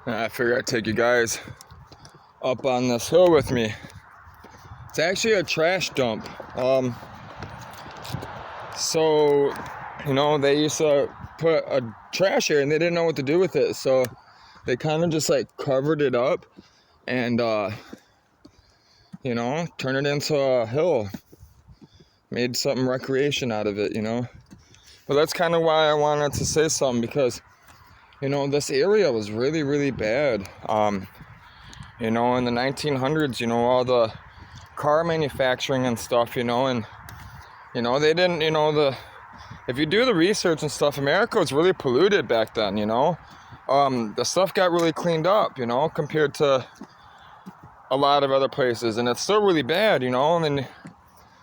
I figured I'd take you guys up on this hill with me. It's actually a trash dump. So, they used to put a trash here and they didn't know what to do with it. So they kind of just like covered it up and, turned it into a hill. Made something recreation out of it, But that's kind of why I wanted to say something, because, this area was really, really bad. In the 1900s, all the car manufacturing and stuff, and, they didn't, if you do the research and stuff, America was really polluted back then, the stuff got really cleaned up, compared to a lot of other places, and it's still really bad, and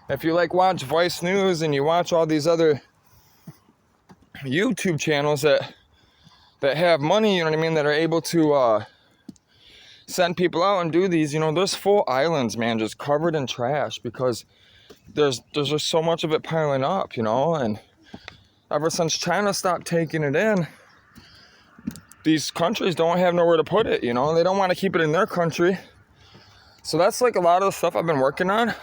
if you watch Vice News and you watch all these other YouTube channels that have money, that are able to send people out and do these, there's full islands, man, just covered in trash because there's just so much of it piling up, and ever since China stopped taking it in, these countries don't have nowhere to put it, they don't want to keep it in their country. So that's a lot of the stuff I've been working on.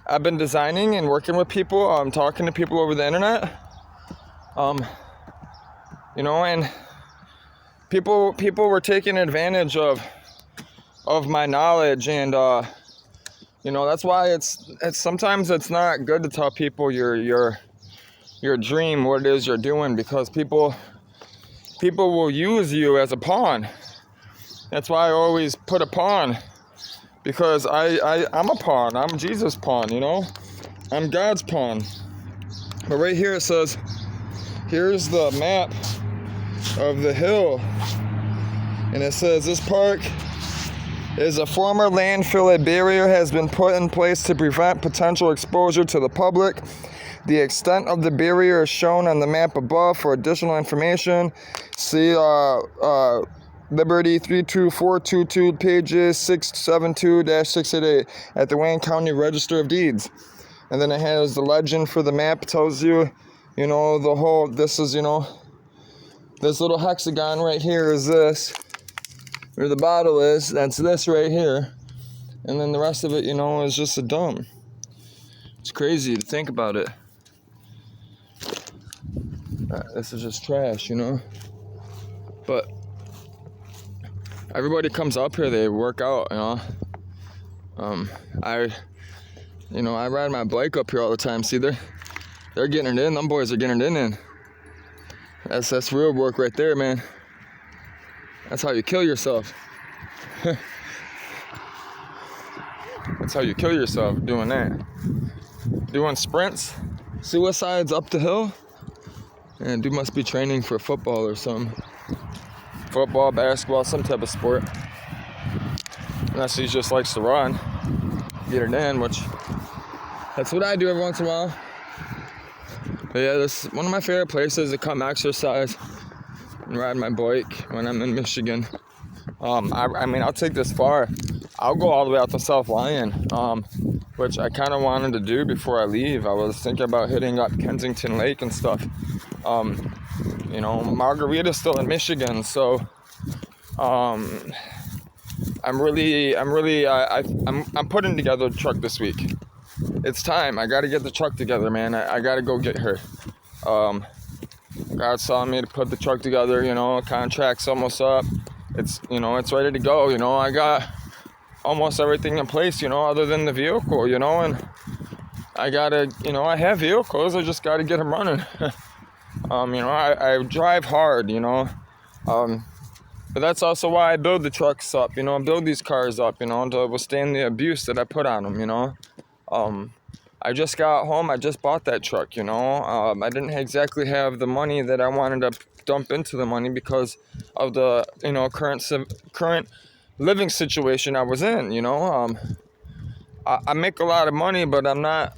I've been designing and working with people, talking to people over the internet, and people were taking advantage of my knowledge, and that's why it's sometimes it's not good to tell people your dream, what it is you're doing, because people will use you as a pawn. That's why I always put a pawn, because I'm a pawn. I'm Jesus' pawn, I'm God's pawn. But right here it says, here's the map of the hill, and it says this park is a former landfill. A barrier has been put in place to prevent potential exposure to the public. The extent of the barrier is shown on the map above. For additional information, see Liberty 32422, pages 672-688 at the Wayne County Register of Deeds. And then it has the legend for the map, tells you, the whole, this is, this little hexagon right here is this, where the bottle is, that's this right here. And then the rest of it, is just a dump. It's crazy to think about it. This is just trash, But everybody comes up here, they work out, I ride my bike up here all the time. See, they're getting it in. Them boys are getting it in. That's real work right there, man. That's how you kill yourself. That's how you kill yourself, doing that. Doing sprints, suicides up the hill. And dude must be training for football or something. Football, basketball, some type of sport. Unless he just likes to run, get it in, which that's what I do every once in a while. But yeah, this is one of my favorite places to come exercise and ride my bike when I'm in Michigan. I'll take this far. I'll go all the way out to South Lyon, which I kind of wanted to do before I leave. I was thinking about hitting up Kensington Lake and stuff. Margarita's still in Michigan, so I'm putting together a truck this week. It's time. I gotta get the truck together, man. I gotta go get her. God's telling me to put the truck together, contract's almost up. It's, it's ready to go, I got almost everything in place, other than the vehicle, and I gotta, I have vehicles, I just gotta get them running. I drive hard, but that's also why I build the trucks up, build these cars up, to withstand the abuse that I put on them, I just got home, I just bought that truck, I didn't exactly have the money that I wanted to dump into the money because of the, current living situation I was in, I make a lot of money, but I'm not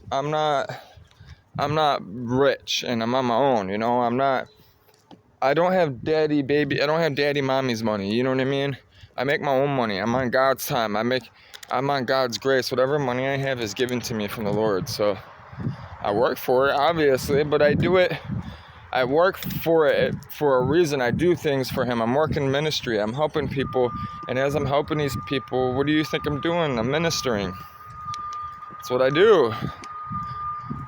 rich, and I'm on my own, I don't have daddy mommy's money, you know what I mean? I make my own money. I'm on God's time. I'm on God's grace. Whatever money I have is given to me from the Lord. So I work for it, obviously, but I do it I work for it for a reason. I do things for him. I'm working ministry. I'm helping people. And as I'm helping these people, what do you think I'm doing? I'm ministering. That's what I do.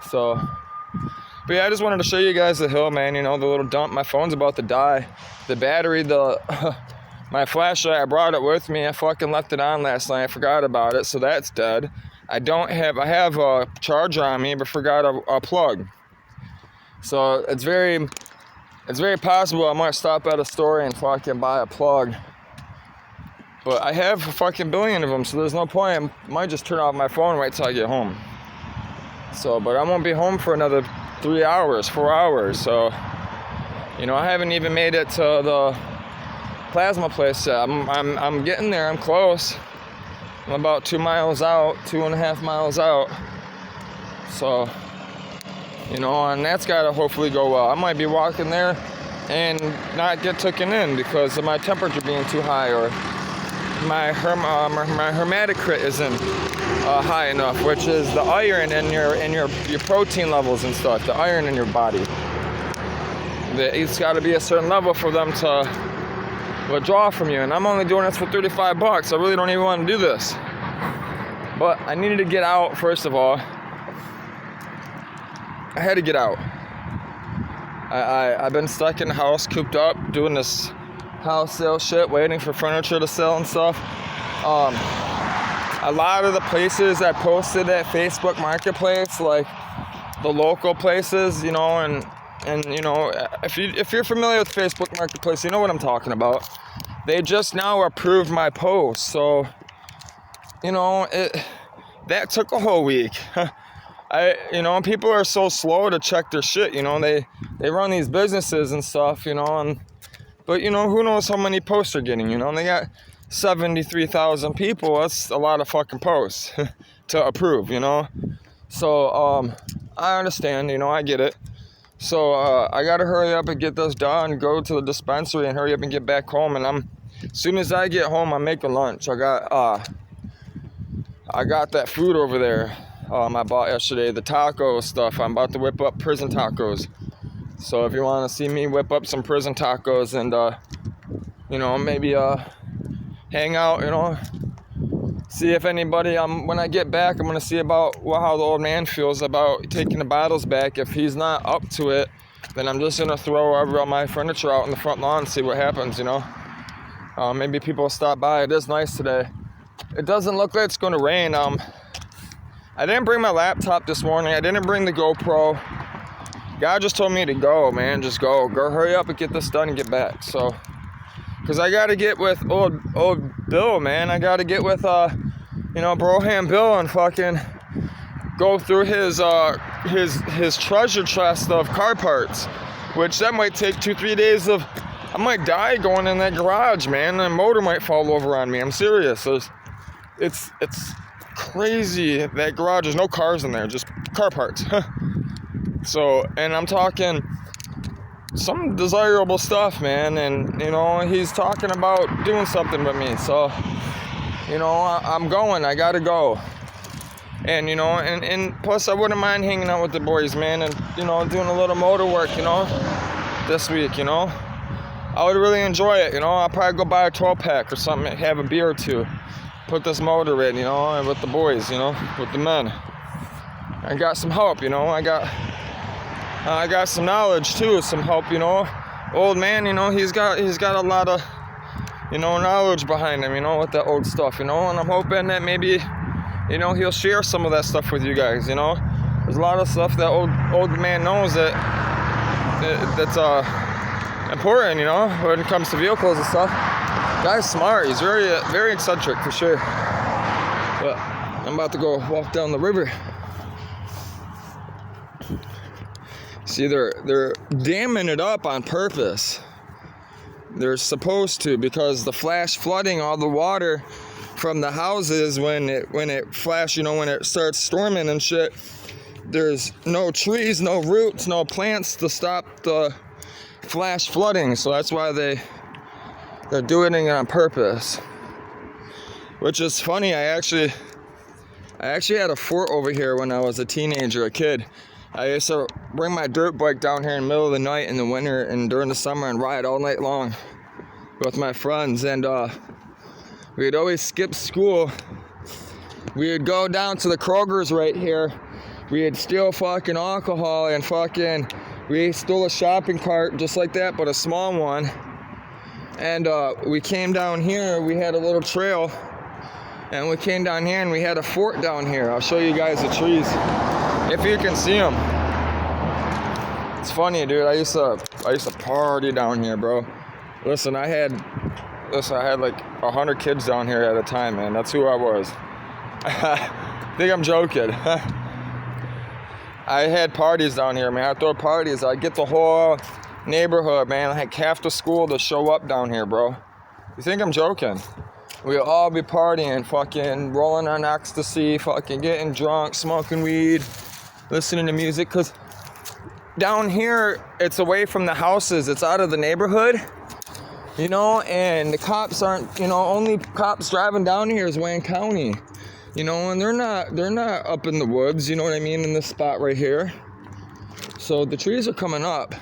So, but yeah, I just wanted to show you guys the hill, man. You know, the little dump. My phone's about to die. The battery, my flashlight, I brought it with me. I fucking left it on last night. I forgot about it, so that's dead. I have a charger on me, but forgot a plug. So it's very possible I might stop at a store and fucking buy a plug. But I have a fucking billion of them, so there's no point. I might just turn off my phone right till I get home. So, but I won't be home for another 3 hours, 4 hours. So, you know, I haven't even made it to the plasma place yet. I'm getting there. I'm close. I'm about 2 miles out, 2.5 miles out. So, you know, and that's gotta hopefully go well. I might be walking there and not get taken in because of my temperature being too high, or my hematocrit isn't high enough, which is the iron in your protein levels and stuff, the iron in your body. It's got to be a certain level for them to withdraw from you, and I'm only doing this for $35. I really don't even want to do this, but I needed to get out. First of all, I had to get out. I've been stuck in the house, cooped up, doing this house sale shit, waiting for furniture to sell and stuff. A lot of the places I posted at Facebook Marketplace, like the local places, you know, and you know, if you're familiar with Facebook Marketplace, you know what I'm talking about. They just now approved my post, so you know that took a whole week. You know, people are so slow to check their shit. You know, they run these businesses and stuff. You know, but you know, who knows how many posts they're getting? You know, and they got 73,000 people. That's a lot of fucking posts to approve. You know, so I understand. You know, I get it. So I gotta hurry up and get this done, go to the dispensary and hurry up and get back home. And as soon as I get home, I'm making lunch. I got that food over there I bought yesterday, the taco stuff. I'm about to whip up prison tacos. So if you want to see me whip up some prison tacos and you know, maybe hang out, you know, see if anybody, when I get back, I'm going to see about how the old man feels about taking the bottles back. If he's not up to it, then I'm just going to throw all my furniture out in the front lawn and see what happens, you know. Maybe people will stop by. It is nice today. It doesn't look like it's going to rain. I didn't bring my laptop this morning. I didn't bring the GoPro. God just told me to go, man. Just go. Hurry up and get this done and get back. So, because I got to get with old Bill, man. I got to get with, you know, Broham Bill and fucking go through his treasure chest of car parts, which that might take 2-3 days of. I might die going in that garage, man. The motor might fall over on me. I'm serious. It's crazy. That garage, there's no cars in there, just car parts. So, and I'm talking some desirable stuff, man. And, you know, he's talking about doing something with me. So, you know, I'm going. I gotta go. And, you know, and plus I wouldn't mind hanging out with the boys, man. And, you know, doing a little motor work, you know, this week, you know. I would really enjoy it, you know. I'll probably go buy a 12-pack or something, have a beer or two, put this motor in, you know, and with the boys, you know, with the men. I got some help, you know. I got some knowledge too, some help, you know. Old man, you know, he's got a lot of, you know, knowledge behind him, you know, with that old stuff, you know. And I'm hoping that maybe, you know, he'll share some of that stuff with you guys, you know. There's a lot of stuff that old man knows that's important, you know, when it comes to vehicles and stuff. Guy's smart. He's very, very eccentric for sure. But I'm about to go walk down the river. See, they're damming it up on purpose. They're supposed to, because the flash flooding all the water from the houses when it flash, you know, when it starts storming and shit. There's no trees, no roots, no plants to stop the flash flooding, so that's why they're doing it on purpose. Which is funny. I actually had a fort over here when I was a teenager, a kid, I used to bring my dirt bike down here in the middle of the night in the winter and during the summer and ride all night long with my friends. And we'd always skip school. We'd go down to the Kroger's right here. We'd steal fucking alcohol and we stole a shopping cart just like that, but a small one. And we came down here, we had a little trail. And we came down here and we had a fort down here. I'll show you guys the trees, if you can see them. It's funny, dude. I used to party down here, bro. Listen, I had like 100 kids down here at a time, man. That's who I was. I think I'm joking. I had parties down here, man. I'd throw parties. I'd get the whole neighborhood, man. Like half the school to show up down here, bro. You think I'm joking? We'd all be partying, fucking rolling on ecstasy, fucking getting drunk, smoking weed, listening to music. Because down here, it's away from the houses. It's out of the neighborhood, you know, and the cops aren't, you know, only cops driving down here is Wayne County, you know, and they're not up in the woods, you know what I mean, in this spot right here. So the trees are coming up.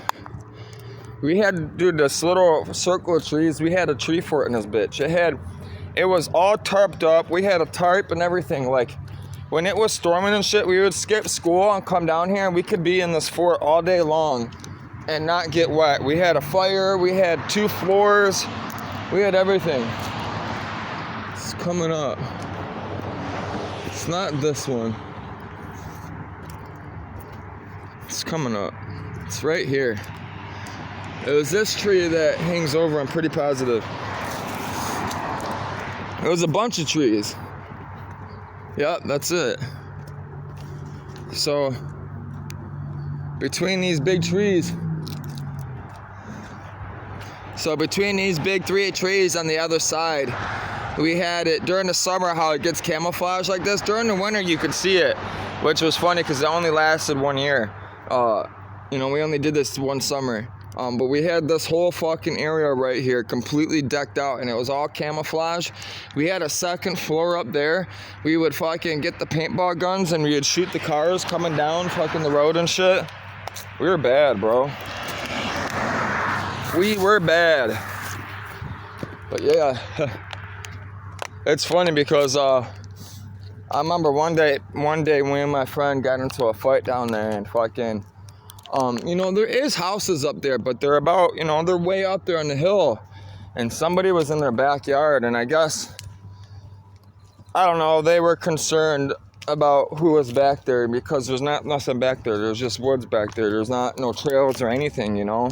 We had, dude, this little circle of trees. We had a tree fort in this bitch. It was all tarped up. We had a tarp and everything. Like, when it was storming and shit, we would skip school and come down here and we could be in this fort all day long and not get wet. We had a fire. We had 2 floors. We had everything. It's coming up. It's not this one. It's coming up. It's right here. It was this tree that hangs over, I'm pretty positive. It was a bunch of trees. Yep, that's it. So, between these big trees, big 3 trees on the other side, we had it during the summer how it gets camouflaged like this. During the winter, you could see it, which was funny because it only lasted 1 year. You know, we only did this 1 summer. But we had this whole fucking area right here completely decked out and it was all camouflage. We had a 2nd floor up there. We would fucking get the paintball guns and we would shoot the cars coming down fucking the road and shit. We were bad, bro. We were bad. But yeah, it's funny because I remember one day me and my friend got into a fight down there and fucking you know, there is houses up there, but they're about, you know, they're way up there on the hill. And somebody was in their backyard, and I guess, I don't know, they were concerned about who was back there because there's not nothing back there. There's just woods back there. There's no trails or anything, you know.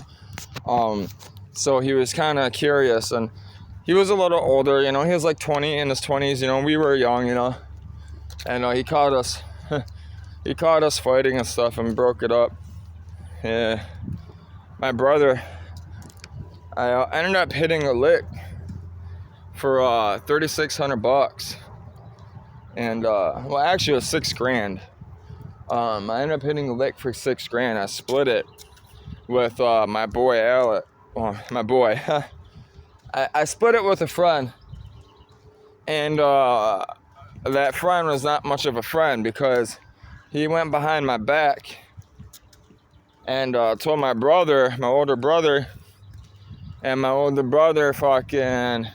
So he was kind of curious, and he was a little older, you know. He was like 20, in his 20s, you know. We were young, you know. And he caught us, fighting and stuff and broke it up. Yeah, my brother, I ended up hitting a lick for $3,600, and well, actually it was $6,000. I ended up hitting a lick for $6,000. I split it with my boy Alec. Well, my boy. I split it with a friend, and that friend was not much of a friend because he went behind my back and told my brother, my older brother, and my older brother fucking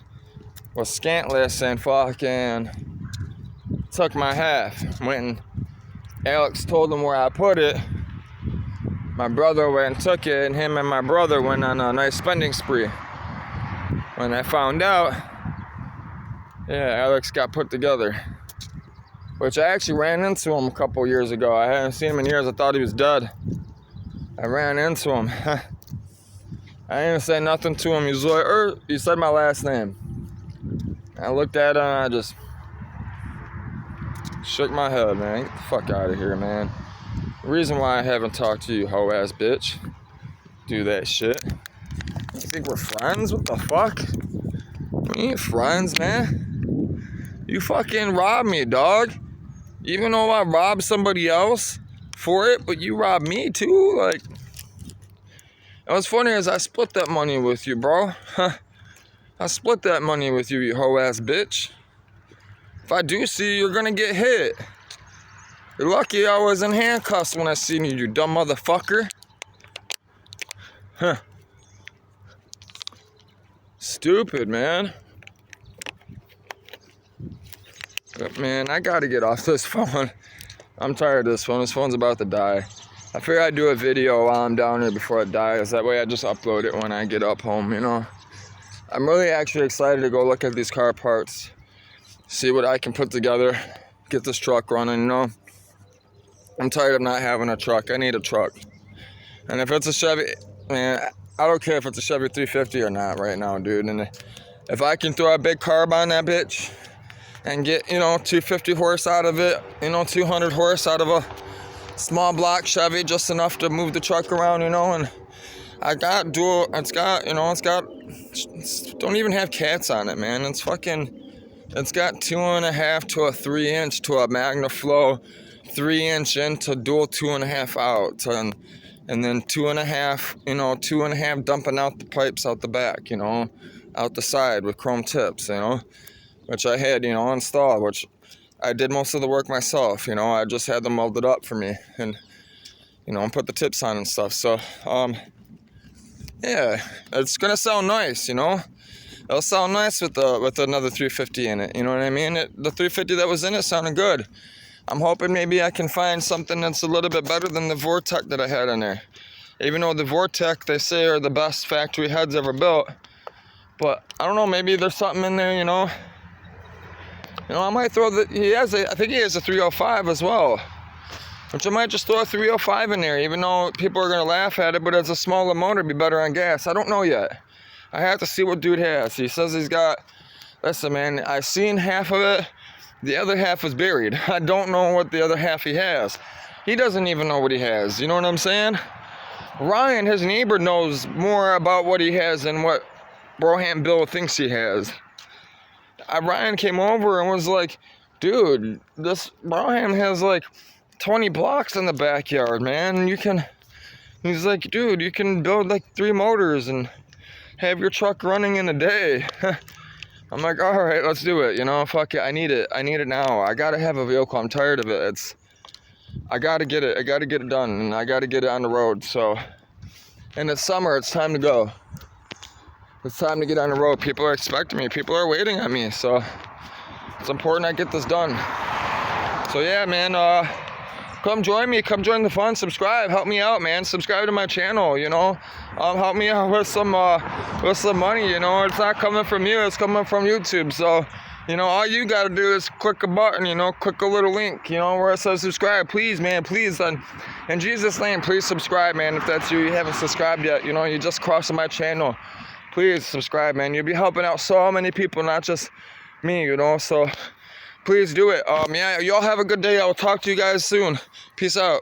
was scantless and fucking took my half. When Alex told him where I put it, my brother went and took it, and him and my brother went on a nice spending spree. When I found out, yeah, Alex got put together. Which I actually ran into him a couple years ago. I hadn't seen him in years. I thought he was dead. I ran into him. I didn't say nothing to him. He was like, he said my last name. I looked at him and I just shook my head, man. Get the fuck out of here, man. The reason why I haven't talked to you, hoe-ass bitch. Do that shit. You think we're friends? What the fuck? We ain't friends, man. You fucking robbed me, dog. Even though I robbed somebody else for it, but you robbed me too, like. And what's funny is I split that money with you, bro. I split that money with you, you hoe-ass bitch. If I do see you, you're gonna get hit. You're lucky I was in handcuffs when I seen you, you dumb motherfucker. Huh. Stupid, man. But man, I gotta get off this phone. I'm tired of this phone. This phone's about to die. I figured I'd do a video while I'm down here before it dies. That way I just upload it when I get up home, you know. I'm really actually excited to go look at these car parts. See what I can put together. Get this truck running, you know. I'm tired of not having a truck. I need a truck. And if it's a Chevy, man, I don't care if it's a Chevy 350 or not right now, dude. And if I can throw a big carb on that bitch and get, you know, 250 horse out of it, you know, 200 horse out of a small block Chevy, just enough to move the truck around, you know. And I got dual, it's got, you know, don't even have cats on it, man. It's got 2.5 to a 3-inch to a MagnaFlow 3-inch into dual 2.5 out, and then 2.5, you know, 2.5 dumping out the pipes out the back, you know, out the side with chrome tips, you know, which I had, you know, installed, which I did most of the work myself, you know. I just had them molded up for me and, you know, and put the tips on and stuff. So, yeah, it's gonna sound nice, you know. It'll sound nice with another 350 in it, you know what I mean? The 350 that was in it sounded good. I'm hoping maybe I can find something that's a little bit better than the Vortec that I had in there. Even though the Vortec, they say, are the best factory heads ever built. But I don't know, maybe there's something in there, you know. You know, I might throw I think he has a 305 as well. Which I might just throw a 305 in there, even though people are going to laugh at it, but it's a smaller motor, be better on gas. I don't know yet. I have to see what dude has. He says he's got, listen, man, I've seen half of it. The other half is buried. I don't know what the other half he has. He doesn't even know what he has. You know what I'm saying? Ryan, his neighbor, knows more about what he has than what Broham Bill thinks he has. Ryan came over and was like, dude, this Broham has like 20 blocks in the backyard, man. He's like, dude, you can build like 3 motors and have your truck running in a day. I'm like, all right, let's do it. You know, fuck it. I need it now. I gotta have a vehicle. I'm tired of it. I gotta get it. I gotta get it done, and I gotta get it on the road. So, and it's summer. It's time to go. It's time to get on the road. People are expecting me. People are waiting on me. So, it's important I get this done. So yeah, man. Come join me. Come join the fun. Subscribe. Help me out, man. Subscribe to my channel. You know, help me out with some money. You know, it's not coming from you. It's coming from YouTube. So, you know, all you gotta do is click a button. You know, click a little link. You know, where it says subscribe. Please, man. Please, in Jesus' name, please subscribe, man. If that's you haven't subscribed yet, you know, you just crossed my channel. Please subscribe, man. You'll be helping out so many people, not just me. You know, so. Please do it. Yeah, y'all have a good day. I will talk to you guys soon. Peace out.